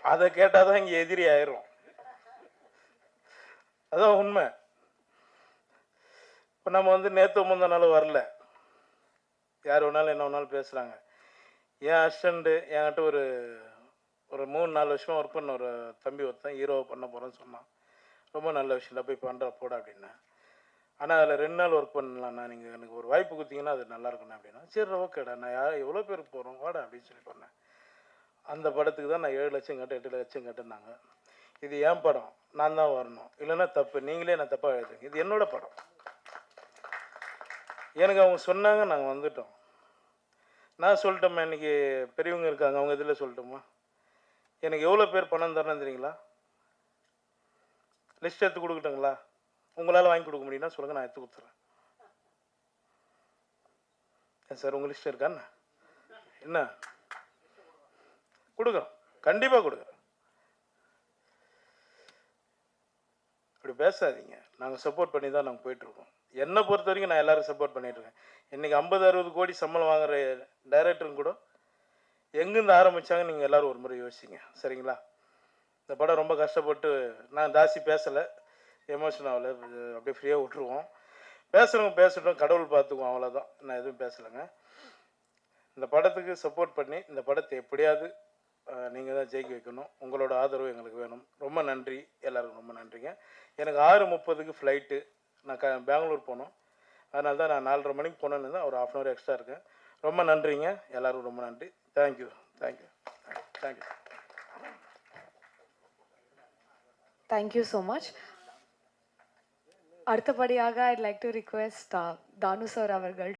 அதை கேட்டால் தான் இங்கே எதிரி ஆயிரும். அதான் உண்மை. இப்போ நம்ம வந்து நேற்று முந்தின நாள் வரல, யார் வேணாலும் என்ன வேணாலும் பேசுகிறாங்க. என் அசிஸ்டண்ட்டு என்கிட்ட ஒரு 3-4 வருஷமாக ஒர்க் பண்ண ஒரு தம்பி ஒருத்தன் ஹீரோவை பண்ண போகிறேன்னு சொன்னான். ரொம்ப நல்ல விஷயம் போய் பண்ணுற போட அப்படின்னேன். ஆனால் அதில் 2 நாள் ஒர்க் பண்ணலாம்ண்ணா, நீங்கள் எனக்கு ஒரு வாய்ப்பு கொடுத்தீங்கன்னா அது நல்லா இருக்குண்ணா அப்படின்னா. சரி ஓகேடா, நான் எவ்வளோ பேருக்கு போகிறோம் வாடா அப்படின்னு சொல்லி பண்ணேன். அந்த படத்துக்கு தான் நான் 7 லட்சம் கேட்டேன், 8 லட்சம் கேட்டேன்னாங்க. இது என் படம், நான் தான் வரணும், இல்லைன்னா தப்பு, நீங்களே நான் தப்பாக எழுதுங்க, இது என்னோட படம். எனக்கு அவங்க சொன்னாங்க, நாங்கள் வந்துட்டோம். நான் சொல்லிட்டோம்மா, இன்றைக்கி பெரியவங்க இருக்காங்க, அவங்க இதில் சொல்லட்டுமா, எனக்கு எவ்வளோ பேர் பணம் தரணும் தெரியுங்களா? லிஸ்ட் எடுத்து கொடுக்கட்டுங்களா? உங்களால் வாங்கி கொடுக்க முடியும்னா சொல்லுங்கள், நான் எடுத்து கொடுத்துறேன். ஏன் சார் உங்கள் லிஸ்ட் இருக்கான்னு என்ன கொடுக்குறோம், கண்டிப்பாக கொடுக்குறோம். அப்படி பேசாதீங்க, நாங்கள் சப்போர்ட் பண்ணி தான் நாங்கள் போயிட்டுருக்கோம். என்னை பொறுத்த வரைக்கும் நான் எல்லோரும் சப்போர்ட் பண்ணிகிட்ருக்கேன். இன்றைக்கி 50-60 கோடி சம்பளம் வாங்குகிற டைரக்டரும் கூட எங்கேருந்து ஆரம்பித்தாங்க நீங்கள் எல்லோரும் ஒரு முறை யோசிச்சிங்க, சரிங்களா? இந்த படம் ரொம்ப கஷ்டப்பட்டு, நான் ஜாஸ்தி பேசலை, எமோஷன் ஆகலை, அப்படியே ஃப்ரீயாக விட்டுருவோம். பேசுகிறவங்க பேசட்டும், கடவுள் பார்த்துக்குவோம், அவ்வளோதான். நான் எதுவும் பேசலைங்க. இந்த படத்துக்கு சப்போர்ட் பண்ணி இந்த படத்தை எப்படியாவது நீங்கள் தான் ஜெயிக்க வைக்கணும். உங்களோட ஆதரவு எங்களுக்கு வேணும். ரொம்ப நன்றி, எல்லாருக்கும் ரொம்ப நன்றிங்க. எனக்கு 6:30க்கு ஃப்ளைட்டு, நான் பெங்களூர் போகணும். அதனால தான் நான் 4:30 மணிக்கு போனேன்னு தான் ஒரு 1/2 hour எக்ஸ்ட்ரா இருக்கேன். ரொம்ப நன்றிங்க, எல்லோருக்கும் ரொம்ப நன்றி. Thank you thank you thank you. Thank you so much. அடுத்தபடியாக I'd like to request Thanu sir அவர்கள்